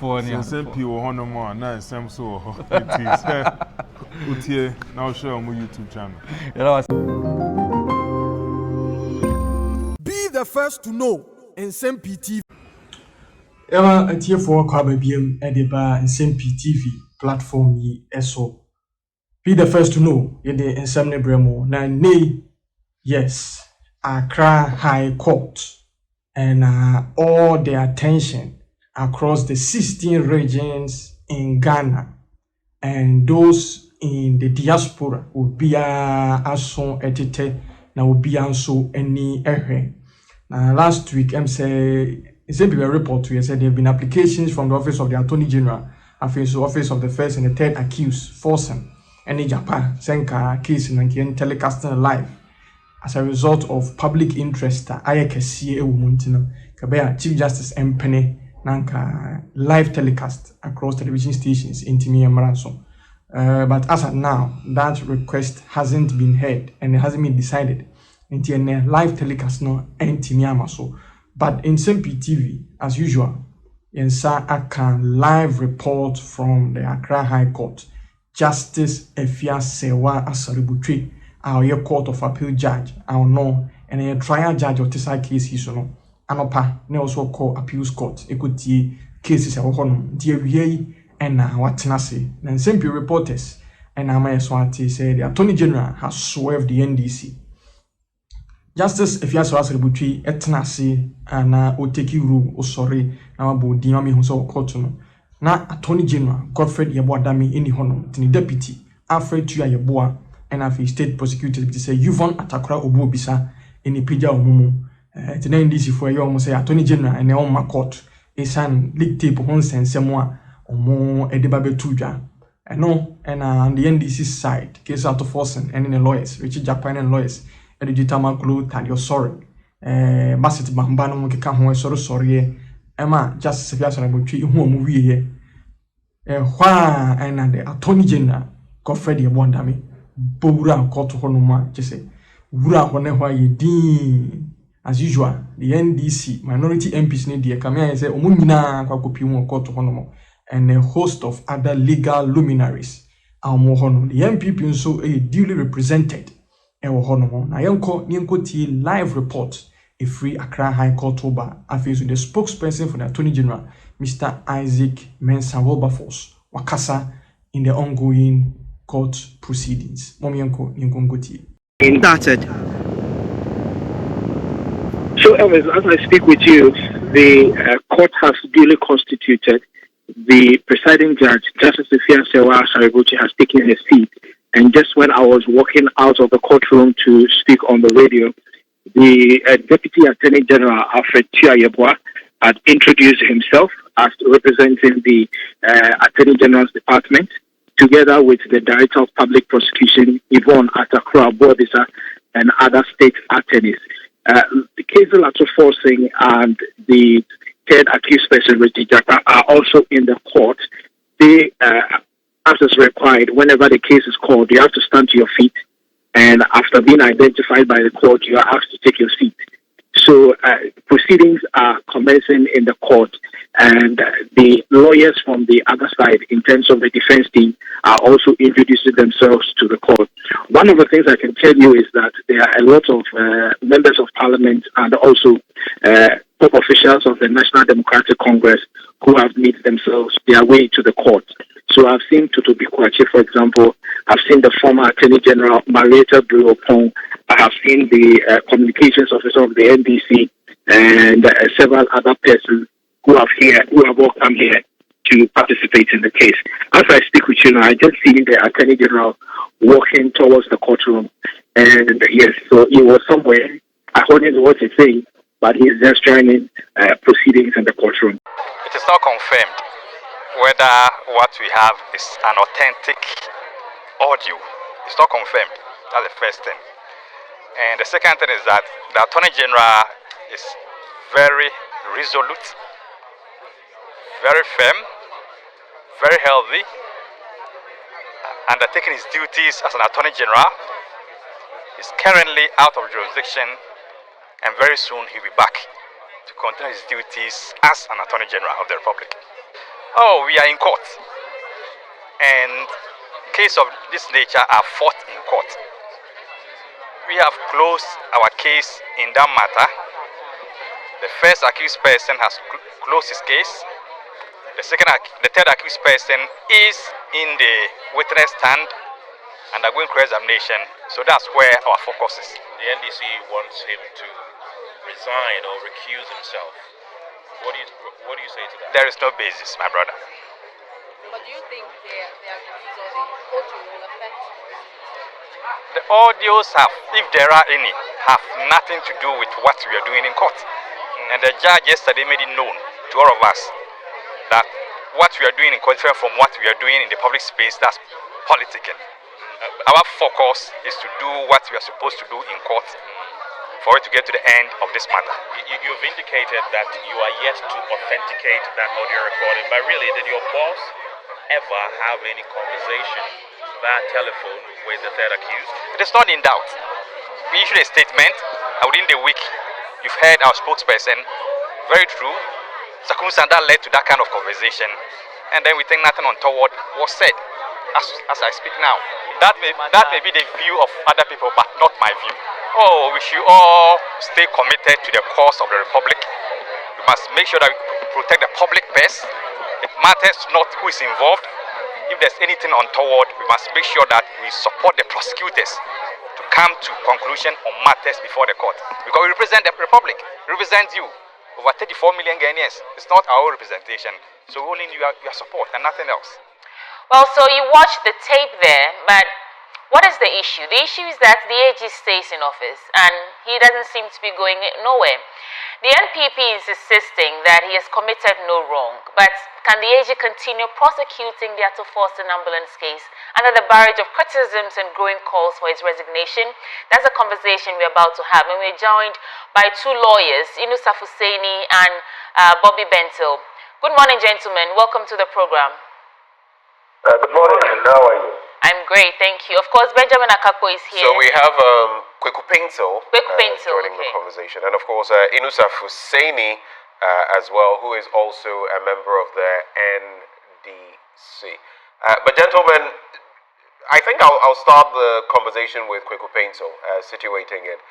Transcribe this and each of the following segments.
for Nsem-Pii will honor more, now Nsem so it is. Utie, now share on my YouTube channel. Be the first to know Nsem-Pii TV. Ewa atie for kwa babiem edeba Nsem-Pii TV platform yi eso. Be the first to know yede nsem ne bremo na nei yes Accra High Court and all the attention across the 16 regions in Ghana and those in the diaspora will be aso etete na will be anso any ehwe. Now last week say Nsem-Pii report to said there have been applications from the Office of the Attorney General, Office of the First and the Third Accused, forcing NDC Jakpa Senka case in telecasting live as a result of public interest. Ayekesi ewumuntino kabea Chief Justice Nsem-Pii nanka live telecast across television stations in Timi Emranso. But as of now, that request hasn't been heard and it hasn't been decided. Until live telecast no Timi Amaso. But in Nsem-Pii TV, as usual, Yensa Aka live report from the Accra High Court. Justice Serwaa Botwe, our Court of Appeal judge, our no, and a trial judge of this case is no. Anopa, ne also call appeals court. Ekuti cases a honum, dear we and what tenacity. Then Nsem-Pii reporters and Amaya Swati say the Attorney General has swerved the NDC. Justice Serwaa Botwe etnasi na oteki rule osori na wabo dinami hunso court no. Na Attorney General Godfred Yeboadami in the honor, the deputy Alfred Tuya Yeboa and afi state prosecutor to say Yvonne Atakra Obu Bisa in the Pija Omumu. The NDC for you almost say Attorney General and the court is an leak tape on Sensemwa Omo Edibabe Tuja. And no, and on the NDC side, case out of forcing and in the lawyers, Richard Japan and lawyers, Editama Glu Tadio sorry. Basit Bambano Kikaho sorry. Emma Justice Serwaa Botwe who movie here. Wha and the Attorney General Godfred Yeboadami Bura court honoma just say Wura Honewa ye as usual the NDC minority MPs need the Kamea say Omunina Kwakopimu court honomo and a host of other legal luminaries are more honor. The MPP so a duly represented honomo. Na Yanko T live report. A free Accra High Court Oba affairs with the spokesperson for the Attorney General, Mr. Isaac Mensah Wilberforce, Wakasa in the ongoing court proceedings. Started. So, Elvis, as I speak with you, the court has duly constituted. The presiding judge, Justice Serwaa Botwe, has taken his seat. And just when I was walking out of the courtroom to speak on the radio, the Deputy Attorney General, Alfred Tuya Yeboa, had introduced himself as representing the Attorney General's Department, together with the Director of Public Prosecution, Yvonne Atakra Bobisa, and other state attorneys. The case of lateral forcing and the third accused person, Richard Jakpa, are also in the court. They, as is required, whenever the case is called, you have to stand to your feet. And after being identified by the court, you are asked to take your seat. So proceedings are commencing in the court, and the lawyers from the other side, in terms of the defense team, are also introducing themselves to the court. One of the things I can tell you is that there are a lot of members of parliament and also top officials of the National Democratic Congress who have made themselves their way to the court. So I've seen Tutu Bikwachi, for example. I've seen the former Attorney General, Marietta Bureau-Pong. I have seen the communications officer of the NDC and several other persons who have all come here to participate in the case. As I speak with you now, I just see the Attorney General walking towards the courtroom. And yes, so he was somewhere. I heard what he's saying, but he's just joining proceedings in the courtroom. It is not confirmed whether what we have is an authentic audio. It's not confirmed. That's the first thing. And the second thing is that the Attorney General is very resolute, very firm, very healthy, undertaking his duties as an Attorney General. He's currently out of jurisdiction, and very soon he'll be back to continue his duties as an Attorney General of the Republic. Oh, we are in court. And cases of this nature are fought in court. We have closed our case in that matter. The first accused person has closed his case. The third accused person is in the witness stand undergoing cross-examination. So that's where our focus is. The NDC wants him to resign or recuse himself. What do you say to that? There is no basis, my brother. But do you think the activities or the audio will affect? The audios have, if there are any, have nothing to do with what we are doing in court. And the judge yesterday made it known to all of us that what we are doing in court is different from what we are doing in the public space. That's political. Our focus is to do what we are supposed to do in court for it to get to the end of this matter. You've indicated that you are yet to authenticate that audio recording, but really, did your boss ever have any conversation via telephone with the third accused? It is not in doubt. We issued a statement, and within the week, you've heard our spokesperson, very true, circumstance that led to that kind of conversation, and then we think nothing untoward was said, as I speak now. That may be the view of other people, but not my view. Oh, we should all stay committed to the cause of the Republic. We must make sure that we protect the public best. It matters not who is involved. If there's anything untoward, we must make sure that we support the prosecutors to come to conclusion on matters before the court. Because we represent the Republic, we represent you. Over 34 million Ghanaians. It's not our own representation. So we only need your support and nothing else. Well, so you watched the tape there, but what is the issue? The issue is that the AG stays in office and he doesn't seem to be going nowhere. The NPP is insisting that he has committed no wrong, but can the AG continue prosecuting the Ato ambulance case under the barrage of criticisms and growing calls for his resignation? That's a conversation we're about to have, and we're joined by two lawyers, Nsem Pii and Bobby Bentil. Good morning, gentlemen. Welcome to the program. Good morning, and how are you? I'm great, thank you. Of course, Benjamin Akakpo is here. So we have Kweku Paintil joining okay. the conversation, and of course Nsem Pii as well, who is also a member of the NDC. But gentlemen, I think I'll start the conversation with Kweku Paintil, situating it.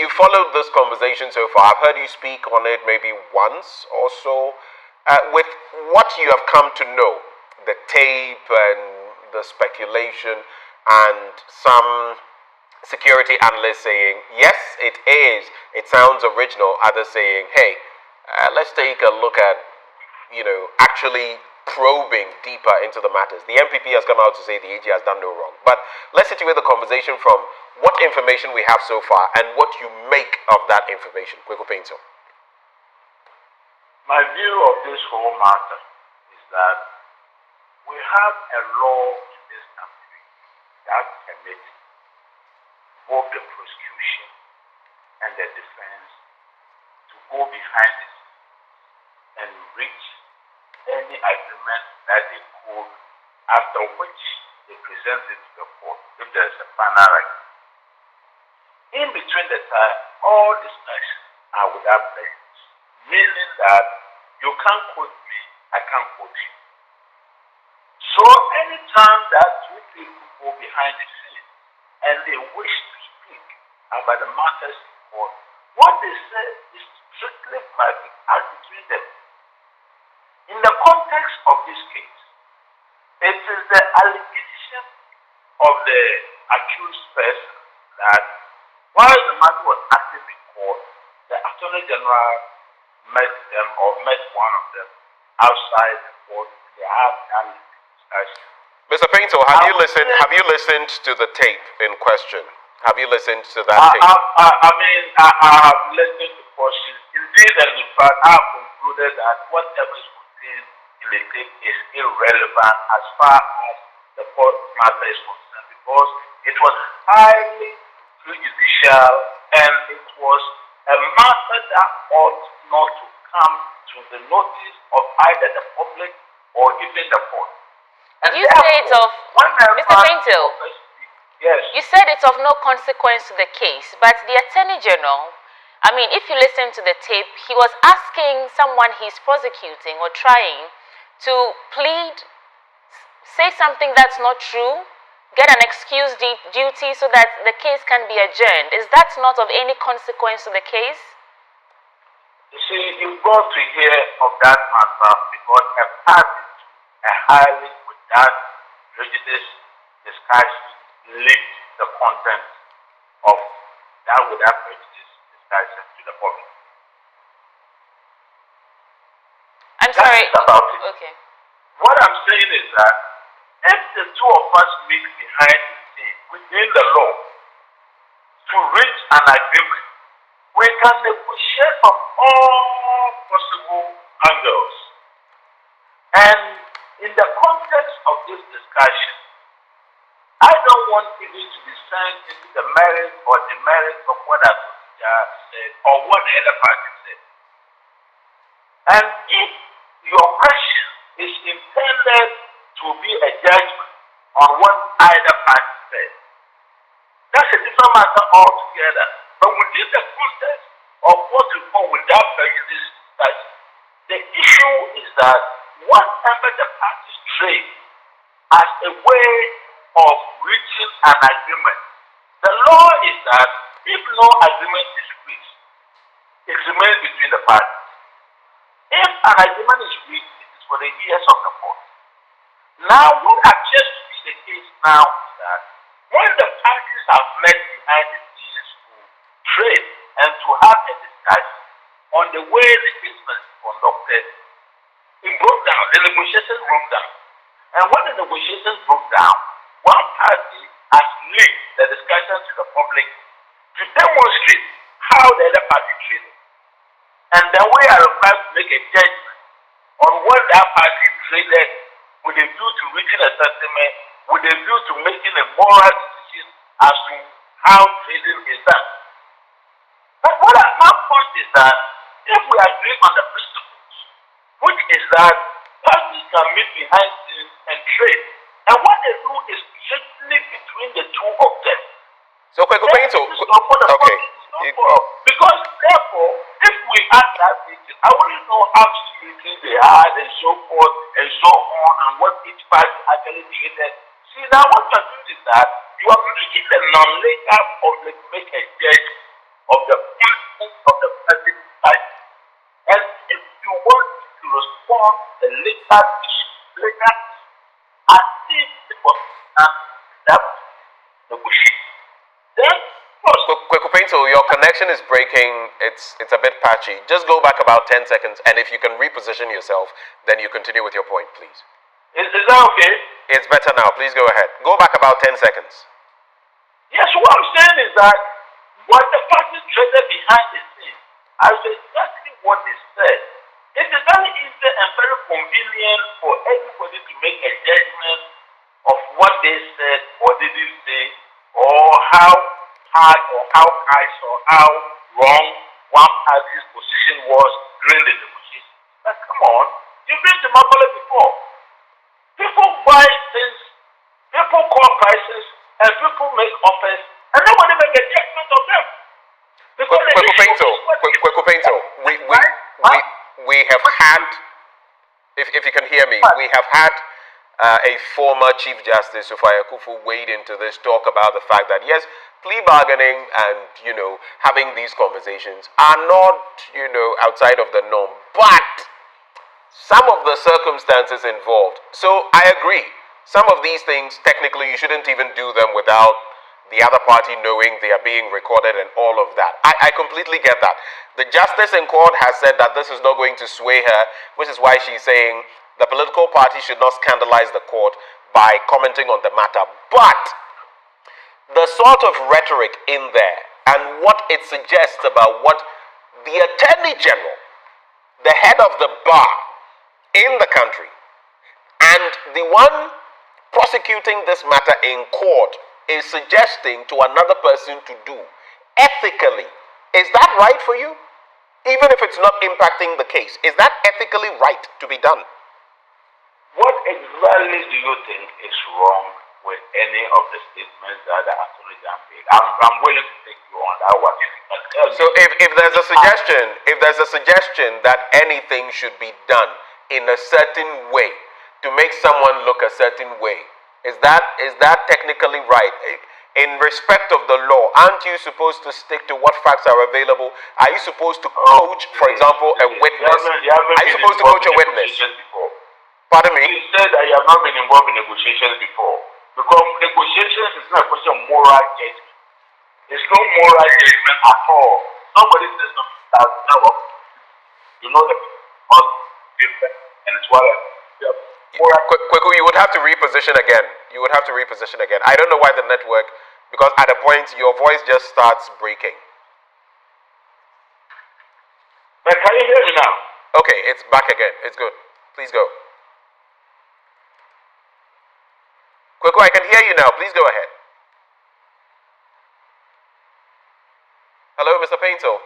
You followed this conversation so far. I've heard you speak on it maybe once or so. With what you have come to know, the tape and the speculation, and some security analysts saying, yes, it is, it sounds original. Others saying, hey, let's take a look at, actually probing deeper into the matters. The MPP has come out to say the AG has done no wrong. But let's situate the conversation from what information we have so far and what you make of that information. Kweku Paintil. My view of this whole matter is that we have a law in this country that permits both the prosecution and the defense to go behind the scenes and reach any agreement that they could, after which they present it to the court if there is a final agreement. In between the time, all discussions are without prejudice, meaning that you can't quote me, I can't quote you. So anytime that two people go behind the scenes and they wish to speak about the matters in court, what they say is strictly private as between them. In the context of this case, it is the allegation of the accused person that while the matter was active in court, the Attorney General met them or met one of them outside the court. They have that. Mr. Paintil, have you listened to the tape in question? Have you listened to that tape? I have listened to questions. Indeed, and in fact, I have concluded that whatever is contained in the tape is irrelevant as far as the court matter is concerned, because it was highly prejudicial and it was a matter that ought not to come to the notice of either the public or even the court. Did you say it's of, Mr. Paintil, yes. You said it's of no consequence to the case, but the Attorney General, if you listen to the tape, he was asking someone he's prosecuting or trying to plead, say something that's not true, get an excuse duty so that the case can be adjourned. Is that not of any consequence to the case? You see, you got to hear of that matter because a party to a highly without prejudice discussion leaked the content of that without prejudice discussion to the public. I'm sorry. About it. Okay. What I'm saying is that if the two of us meet behind the scene within the law to reach an agreement, we can negotiate from all possible angles. And in the context of this discussion, I don't want even to be sent into the merit or demerit of what I said or what the other party said. And if your question is intended to be a judgment on what either party said, that's a different matter altogether. But within the context of what we call without prejudice, the issue is that whatever the parties trade as a way of reaching an agreement, the law is that if no agreement is reached, it remains between the parties. If an agreement is reached, it is for the ears of the court. Now, what appears to be the case now is that when the parties have met behind the scenes to trade and to have a discussion on the way the case must be conducted, it broke down. The negotiations broke down. And when the negotiations broke down, one party has linked the discussion to the public to demonstrate how the other party traded. And then we are required to make a judgment on what that party traded with a view to reaching a settlement, with a view to making a moral decision as to how trading is done. But my point is that if we agree on the principles, which is that parties can meet behind scenes and trade, and what they do is strictly between the two of them. So, okay. Because therefore, if we had that meeting, I wouldn't know how many meetings they had and so forth and so on, and what each party actually traded. See, now what you're doing is that you are making the non-legal public make a judge of the content of the present side. And if you want to respond to the legal issue, as if it was that negotiation, then Kwekupento, your connection is breaking. It's a bit patchy. Just go back about 10 seconds, and if you can reposition yourself, then you continue with your point, please. Is that okay? It's better now. Please go ahead. Go back about 10 seconds. Yes, what I'm saying is that what the parties traded behind the scenes, as exactly what they said, it is very easy and very convenient for everybody to make a judgment of what they said or didn't say, or how hard or how high or how wrong one party's position was during the negotiation. But come on, you've been to Mapole before. People buy things, people call prices, and people make offers, and nobody make a judgment of them. Kwekupento, we have had, if you can hear me, we have had a former Chief Justice Sofia Kufu wade into this, talk about the fact that yes, plea bargaining and having these conversations are not outside of the norm, but some of the circumstances involved. So I agree, some of these things technically you shouldn't even do them without the other party knowing they are being recorded and all of that. I completely get that. The justice in court has said that this is not going to sway her, which is why she's saying the political party should not scandalize the court by commenting on the matter. But the sort of rhetoric in there and what it suggests about what the Attorney General, the head of the bar in the country, and the one prosecuting this matter in court is suggesting to another person to do ethically, is that right for you? Even if it's not impacting the case, is that ethically right to be done? What exactly do you think is wrong with any of the statements that the Attorney General made? I'm willing to take you on that one. So if there's a suggestion, that anything should be done, in a certain way to make someone look a certain way. Is that technically right? In respect of the law, aren't you supposed to stick to what facts are available? Are you supposed to coach, for example, a witness? Are you supposed to coach a witness? Pardon me? You said that you have not been involved in negotiations before. Because negotiations is not a question of moral judgment. There's no moral judgment at all. Somebody says something that never, you know, the different, and it's what Kweku, you would have to reposition again. You would have to reposition again. I don't know why the network, because at a point your voice just starts breaking. But can you hear me now? Okay, it's back again. It's good. Please go. Kweku, I can hear you now. Please go ahead. Hello, Mr. Painter.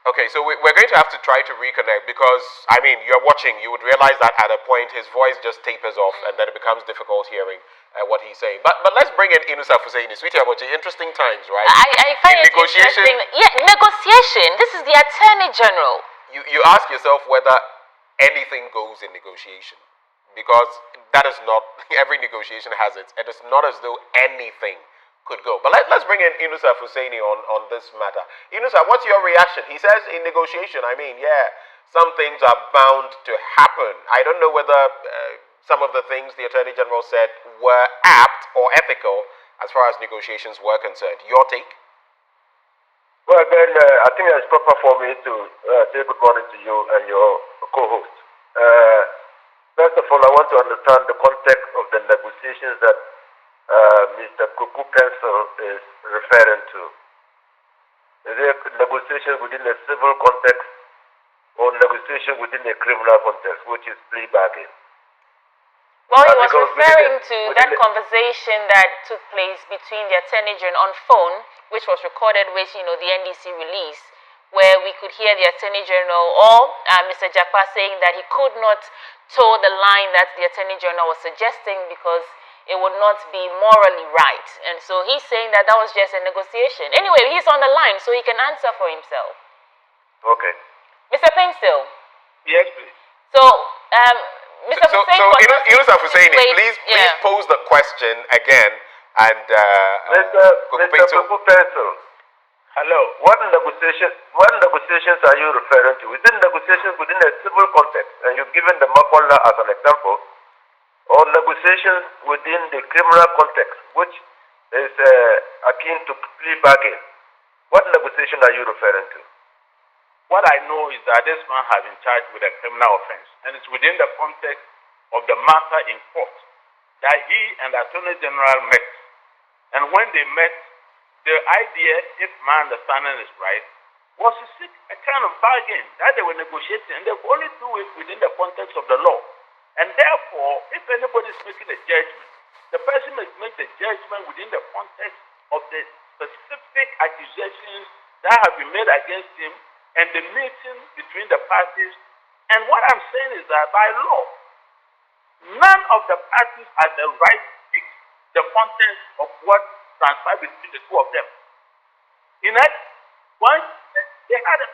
Okay, so we're going to have to try to reconnect because, I mean, you're watching, you would realize that at a point his voice just tapers off and then it becomes difficult hearing what he's saying. But let's bring in Inusa Fuseini. Sweetie Abochi, interesting times, right? I find it interesting. Yeah, negotiation. This is the Attorney General. You ask yourself whether anything goes in negotiation because that is not, every negotiation has it. It is not as though anything could go. But let's bring in Inusa Fuseini on this matter. Inusa, what's your reaction? He says in negotiation, I mean, yeah, some things are bound to happen. I don't know whether some of the things the Attorney General said were apt or ethical as far as negotiations were concerned. Your take? Well, then, I think it's proper for me to take according to you and your co-host. First of all, I want to understand the context of the negotiations that Mr. Kuku Pencil is referring to. Is it negotiation within a civil context or negotiation within a criminal context, which is plea bargain? Well, he was referring to that conversation that took place between the Attorney General on phone, which was recorded, which, you know, the NDC released, where we could hear the Attorney General or Mr. Jakpa saying that he could not toe the line that the Attorney General was suggesting because it would not be morally right. And so he's saying that that was just a negotiation. Anyway, he's on the line, so he can answer for himself. Okay. Mr. Painstill. Yes, please. So, Mr. Inusa Fuseini, please pose the question again. And Mr. Kuku Pencil. Hello. What negotiations are you referring to? Is it negotiations within a civil context? And you've given the Makola as an example. Or negotiations within the criminal context, which is akin to plea bargain. What negotiation are you referring to? What I know is that this man has been charged with a criminal offense, and it's within the context of the matter in court that he and the Attorney General met. And when they met, the idea, if my understanding is right, was to seek a kind of bargain that they were negotiating, and they could only do it within the context of the law. And therefore, if anybody is making a judgment, the person must make the judgment within the context of the specific accusations that have been made against him and the meeting between the parties. And what I'm saying is that by law, none of the parties has the right to fix the context of what transpired between the two of them. In that, once they had a